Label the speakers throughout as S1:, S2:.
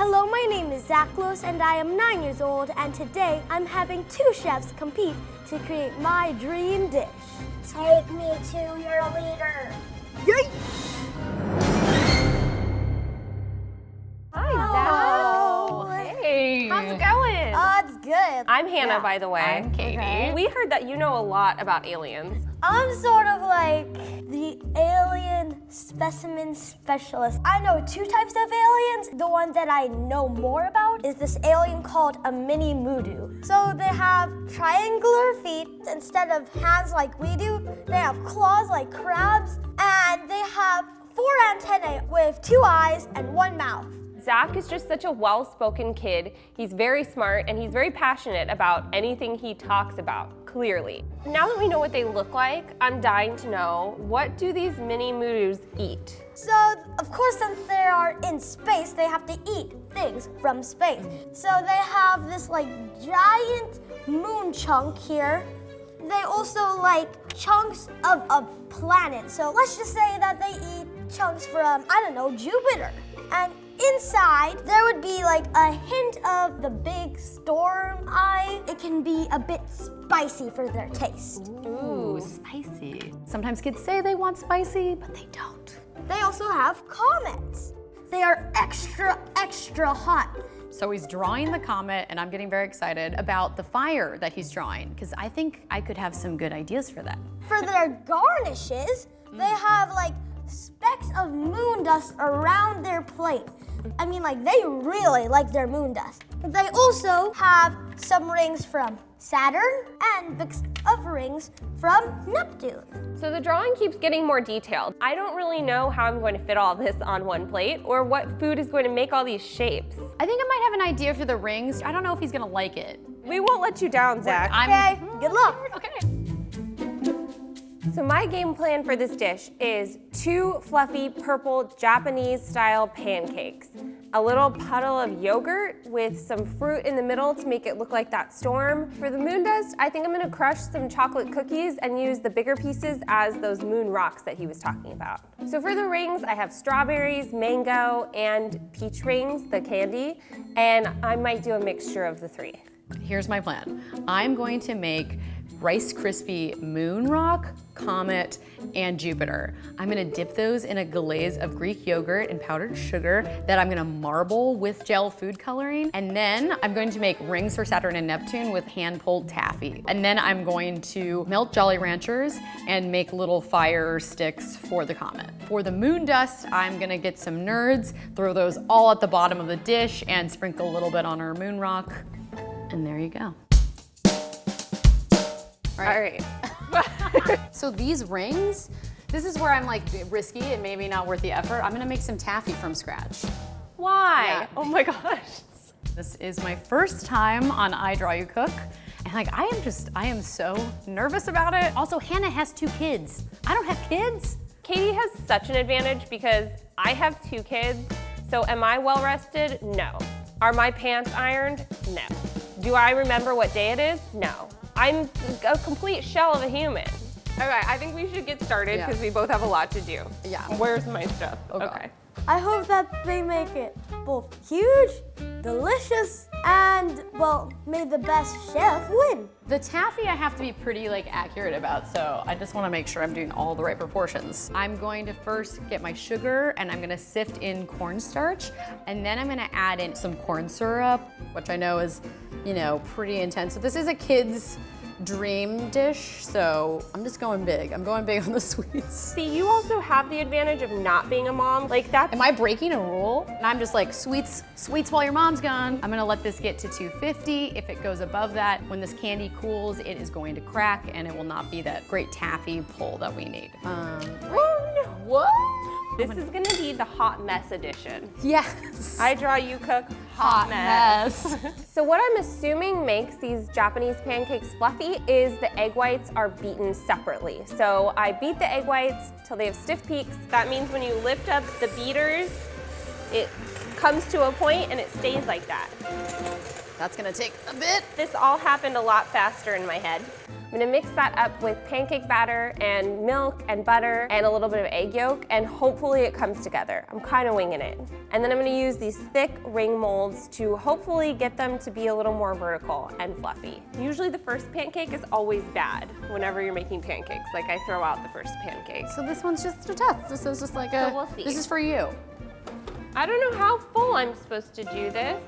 S1: Hello, my name is Zachlewis and I am 9 years old, and today I'm having 2 chefs compete to create my dream dish.
S2: Take me to your leader.
S1: Yay!
S3: Hi, Zach.
S1: Hello.
S3: Hey. How's it going?
S1: It's good.
S3: I'm Hannah, by the way.
S4: I'm Katie.
S1: Okay.
S3: We heard that you know a lot about aliens.
S1: I'm sort of like the alien specimen specialist. I know 2 types of aliens. The one that I know more about is this alien called a mini Moodoo. So they have triangular feet. Instead of hands like we do, they have claws like crabs, and they have 4 antennae with 2 eyes and 1 mouth.
S3: Zach is just such a well-spoken kid. He's very smart and he's very passionate about anything he talks about, clearly. Now that we know what they look like, I'm dying to know, what do these mini Moodoos eat?
S1: So, of course, since they are in space, they have to eat things from space. So they have this like giant moon chunk here. They also like chunks of a planet. So let's just say that they eat chunks from, I don't know, Jupiter. And inside, there would be like a hint of the big storm eye. It can be a bit spicy for their taste.
S4: Ooh, spicy. Sometimes kids say they want spicy, but they don't.
S1: They also have comets. They are extra, extra hot.
S4: So he's drawing the comet, and I'm getting very excited about the fire that he's drawing, because I think I could have some good ideas for that.
S1: For their garnishes, they have like specks of moon dust around their plate. I mean, like, they really like their moon dust. They also have some rings from Saturn and bits of rings from Neptune.
S3: So the drawing keeps getting more detailed. I don't really know how I'm going to fit all this on one plate or what food is going to make all these shapes.
S4: I think I might have an idea for the rings. I don't know if he's gonna like it.
S3: We won't let you down, Zach.
S1: Okay, good luck.
S4: Okay.
S3: So my game plan for this dish is 2 fluffy purple Japanese-style pancakes, a little puddle of yogurt with some fruit in the middle to make it look like that storm. For the moon dust, I think I'm gonna crush some chocolate cookies and use the bigger pieces as those moon rocks that he was talking about. So for the rings, I have strawberries, mango, and peach rings, the candy, and I might do a mixture of the 3.
S4: Here's my plan. I'm going to make Rice Krispie Moon Rock, Comet, and Jupiter. I'm gonna dip those in a glaze of Greek yogurt and powdered sugar that I'm gonna marble with gel food coloring. And then I'm going to make rings for Saturn and Neptune with hand-pulled taffy. And then I'm going to melt Jolly Ranchers and make little fire sticks for the comet. For the moon dust, I'm gonna get some nerds, throw those all at the bottom of the dish, and sprinkle a little bit on our moon rock. And there you go.
S3: All right.
S4: So these rings, this is where I'm like risky and maybe not worth the effort. I'm gonna make some taffy from scratch.
S3: Why?
S4: Yeah.
S3: Oh my gosh.
S4: This is my first time on I Draw You Cook. And like, I am so nervous about it. Also, Hannah has 2 kids. I don't have kids.
S3: Katie has such an advantage because I have 2 kids. So am I well rested? No. Are my pants ironed? No. Do I remember what day it is? No. I'm a complete shell of a human. Okay, I think we should get started because we both have a lot to do.
S4: Yeah.
S3: Where's my stuff?
S4: Okay.
S1: I hope that they make it both huge, delicious, and, well, may the best chef win.
S4: The taffy I have to be pretty like accurate about, so I just wanna make sure I'm doing all the right proportions. I'm going to first get my sugar and I'm gonna sift in cornstarch, and then I'm gonna add in some corn syrup, which I know is, pretty intense. So this is a kid's dream dish, so I'm just going big. I'm going big on the sweets.
S3: See, you also have the advantage of not being a mom. Like that's.
S4: Am I breaking a rule? And I'm just like, sweets while your mom's gone. I'm gonna let this get to 250. If it goes above that, when this candy cools, it is going to crack and it will not be that great taffy pull that we need.
S3: Oh no.
S4: What?
S3: This is gonna be the hot mess edition.
S4: Yes.
S3: I Draw You Cook hot mess. So what I'm assuming makes these Japanese pancakes fluffy is the egg whites are beaten separately. So I beat the egg whites till they have stiff peaks. That means when you lift up the beaters, it comes to a point and it stays like that.
S4: That's gonna take a bit.
S3: This all happened a lot faster in my head. I'm gonna mix that up with pancake batter and milk and butter and a little bit of egg yolk, and hopefully it comes together. I'm kind of winging it. And then I'm gonna use these thick ring molds to hopefully get them to be a little more vertical and fluffy. Usually the first pancake is always bad whenever you're making pancakes. Like, I throw out the first pancake.
S4: So this one's just a test. This is just like
S3: we'll see.
S4: This is for you.
S3: I don't know how full I'm supposed to do this.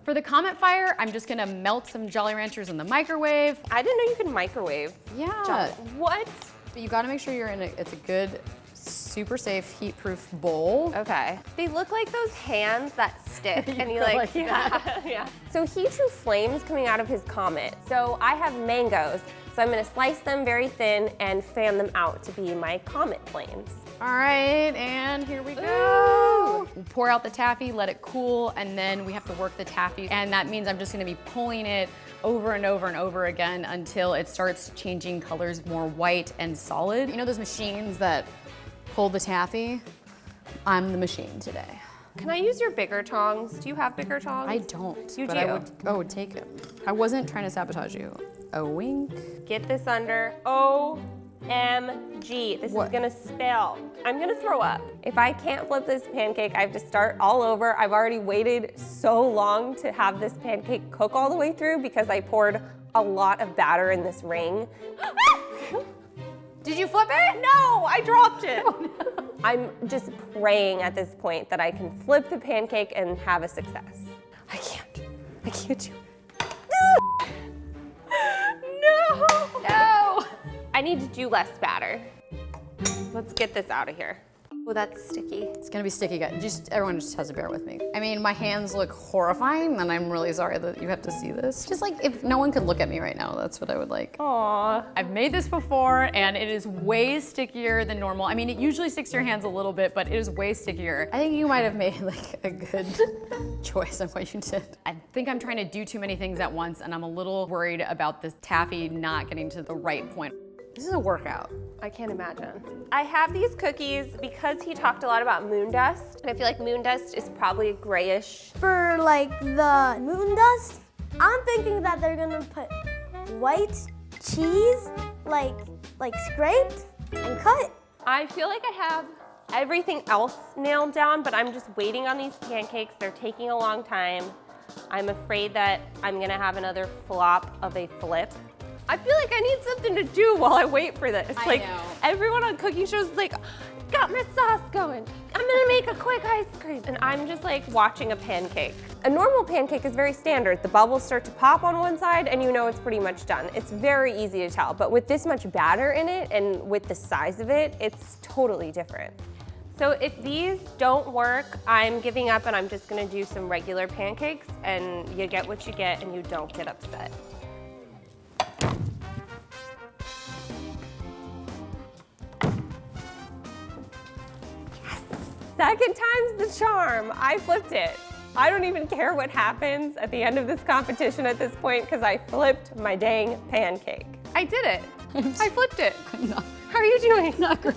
S4: For the Comet Fire, I'm just gonna melt some Jolly Ranchers in the microwave.
S3: I didn't know you could microwave.
S4: Yeah.
S3: What?
S4: But you gotta make sure you're in it's a good, super safe, heat-proof bowl.
S3: Okay. They look like those hands that stick and you
S4: go
S3: like,
S4: like
S3: yeah, yeah. So he drew flames coming out of his comet. So I have mangoes. So I'm gonna slice them very thin and fan them out to be my comet flames.
S4: All right, and here we go. We'll pour out the taffy, let it cool, and then we have to work the taffy. And that means I'm just gonna be pulling it over and over and over again until it starts changing colors more white and solid. You know those machines that pull the taffy? I'm the machine today.
S3: Can I use your bigger tongs? Do you have bigger tongs?
S4: I don't,
S3: You
S4: but
S3: do.
S4: I would take them. I wasn't trying to sabotage you. A wink.
S3: Get this under. OMG, this
S4: What?
S3: is gonna spill. I'm gonna throw up. If I can't flip this pancake, I have to start all over. I've already waited so long to have this pancake cook all the way through because I poured a lot of batter in this ring.
S4: Did you flip it?
S3: No, I dropped it. Oh, no. I'm just praying at this point that I can flip the pancake and have a success. I can't do it. No!
S4: No!
S3: I need to do less batter. Let's get this out of here. Oh, that's sticky.
S4: It's gonna be sticky, guys. Everyone just has to bear with me. I mean, my hands look horrifying, and I'm really sorry that you have to see this. Just like if no one could look at me right now, that's what I would like.
S3: Aww.
S4: I've made this before, and it is way stickier than normal. I mean, it usually sticks to your hands a little bit, but it is way stickier. I think you might have made like a good choice on what you did. I think I'm trying to do too many things at once, and I'm a little worried about this taffy not getting to the right point. This is a workout.
S3: I can't imagine. I have these cookies because he talked a lot about moon dust, and I feel like moon dust is probably grayish.
S1: For like the moon dust, I'm thinking that they're gonna put white cheese, like scraped and cut.
S3: I feel like I have everything else nailed down, but I'm just waiting on these pancakes. They're taking a long time. I'm afraid that I'm gonna have another flop of a flip. I feel like I need something to do while I wait for this.
S4: I
S3: like
S4: know.
S3: everyone on cooking shows is like, got my sauce going. I'm gonna make a quick ice cream. And I'm just like watching a pancake. A normal pancake is very standard. The bubbles start to pop on one side and you know it's pretty much done. It's very easy to tell, but with this much batter in it and with the size of it, it's totally different. So if these don't work, I'm giving up and I'm just gonna do some regular pancakes, and you get what you get and you don't get upset. Second time's the charm. I flipped it. I don't even care what happens at the end of this competition at this point because I flipped my dang pancake. I did it. I flipped it. How are you doing?
S4: Not good.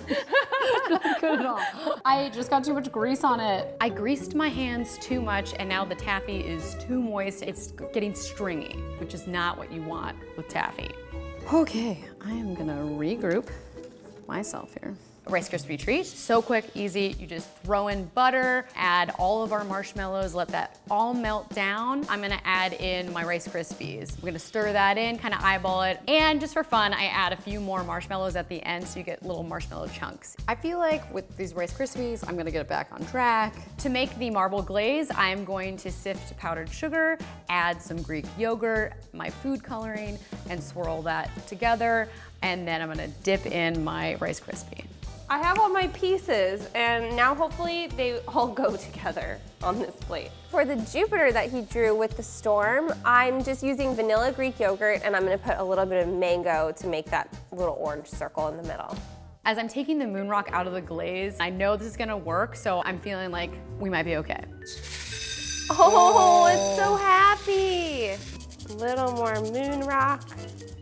S4: Not good at all. I just got too much grease on it. I greased my hands too much, and now the taffy is too moist. It's getting stringy, which is not what you want with taffy. Okay, I am gonna regroup myself here. A Rice Krispie treat, so quick, easy. You just throw in butter, add all of our marshmallows, let that all melt down. I'm gonna add in my Rice Krispies. I'm gonna stir that in, kind of eyeball it, and just for fun, I add a few more marshmallows at the end so you get little marshmallow chunks. I feel like with these Rice Krispies, I'm gonna get it back on track. To make the marble glaze, I'm going to sift powdered sugar, add some Greek yogurt, my food coloring, and swirl that together, and then I'm gonna dip in my Rice Krispie.
S3: I have all my pieces, and now hopefully they all go together on this plate. For the Jupiter that he drew with the storm, I'm just using vanilla Greek yogurt, and I'm gonna put a little bit of mango to make that little orange circle in the middle.
S4: As I'm taking the moon rock out of the glaze, I know this is gonna work, so I'm feeling like we might be okay.
S3: Oh, it's so happy. A little more moon rock.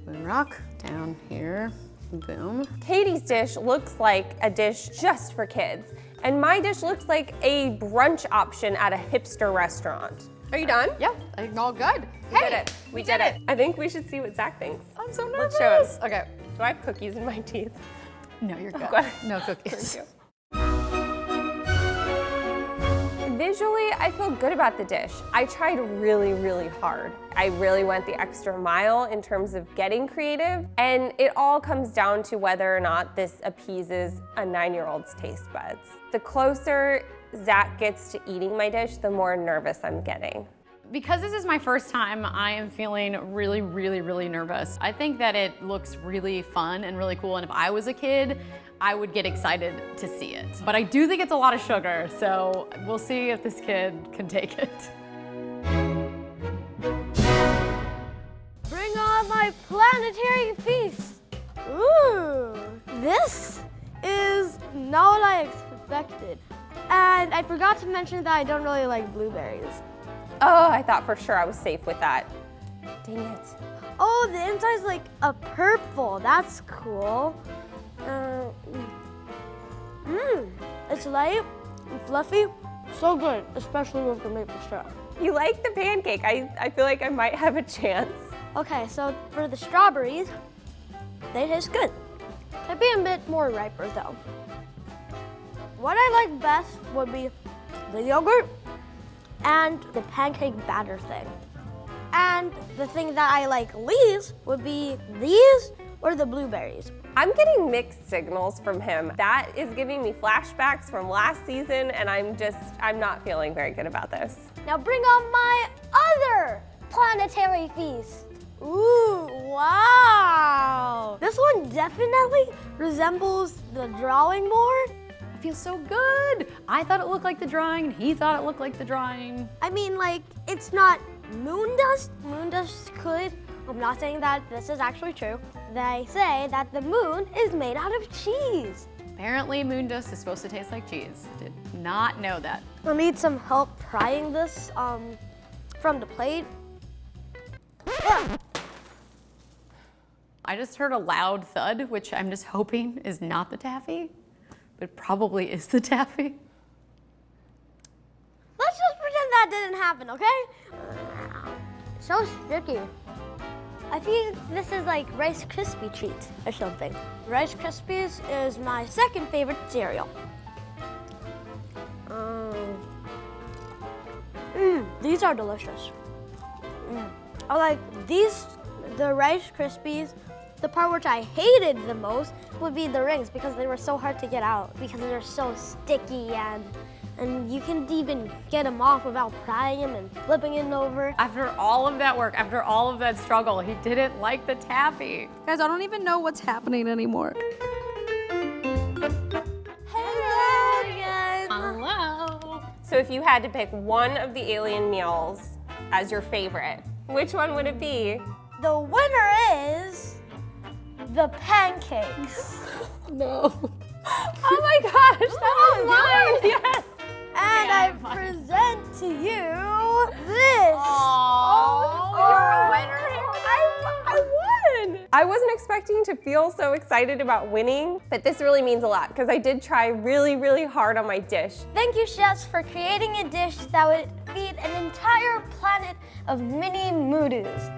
S4: Moon rock down here, boom.
S3: Katie's dish looks like a dish just for kids. And my dish looks like a brunch option at a hipster restaurant. Are you done?
S4: Yeah, I think all good.
S3: We did it. We did it. I think we should see what Zach thinks.
S4: I'm so nervous.
S3: Let's show us.
S4: Okay.
S3: Do I have cookies in my teeth?
S4: No, you're good.
S3: Good.
S4: No cookies.
S3: Thank you. Visually, I feel good about the dish. I tried really, really hard. I really went the extra mile in terms of getting creative, and it all comes down to whether or not this appeases a 9-year-old's taste buds. The closer Zach gets to eating my dish, the more nervous I'm getting.
S4: Because this is my first time, I am feeling really, really, really nervous. I think that it looks really fun and really cool, and if I was a kid, I would get excited to see it. But I do think it's a lot of sugar, so we'll see if this kid can take it.
S1: Bring on my planetary feast. Ooh, this is not what I expected. And I forgot to mention that I don't really like blueberries.
S3: Oh, I thought for sure I was safe with that. Dang it.
S1: Oh, the inside's like a purple. That's cool. It's light and fluffy. So good, especially with the maple syrup.
S3: You like the pancake. I feel like I might have a chance.
S1: Okay, so for the strawberries, they taste good. They'd be a bit more riper though. What I like best would be the yogurt and the pancake batter thing. And the thing that I like least would be these or the blueberries.
S3: I'm getting mixed signals from him. That is giving me flashbacks from last season, and I'm not feeling very good about this.
S1: Now bring on my other planetary feast. Ooh, wow. This one definitely resembles the drawing board.
S4: It feels so good. I thought it looked like the drawing, and he thought it looked like the drawing.
S1: I mean, like, it's not moon dust. Moon dust could. I'm not saying that this is actually true. They say that the moon is made out of cheese.
S4: Apparently, moon dust is supposed to taste like cheese. Did not know that.
S1: I need some help prying this from the plate.
S4: I just heard a loud thud, which I'm just hoping is not the taffy, but probably is the taffy.
S1: Let's just pretend that didn't happen, okay? So sticky. I think this is like Rice Krispie treats or something. Rice Krispies is my second favorite cereal. These are delicious. I like these, the Rice Krispies. The part which I hated the most would be the rings because they were so hard to get out because they're so sticky and you can even get them off without prying them and flipping it over.
S4: After all of that work, after all of that struggle, he didn't like the taffy. Guys, I don't even know what's happening anymore.
S1: Hello, guys.
S4: Hello.
S3: So if you had to pick one of the alien meals as your favorite, which one would it be?
S1: The winner is the pancakes.
S4: No.
S3: Oh my gosh, that was mine! Yes!
S1: And I present to you this.
S3: Oh, you're a winner here. I won! I wasn't expecting to feel so excited about winning, but this really means a lot because I did try really, really hard on my dish.
S1: Thank you, chefs, for creating a dish that would feed an entire planet of mini moodus.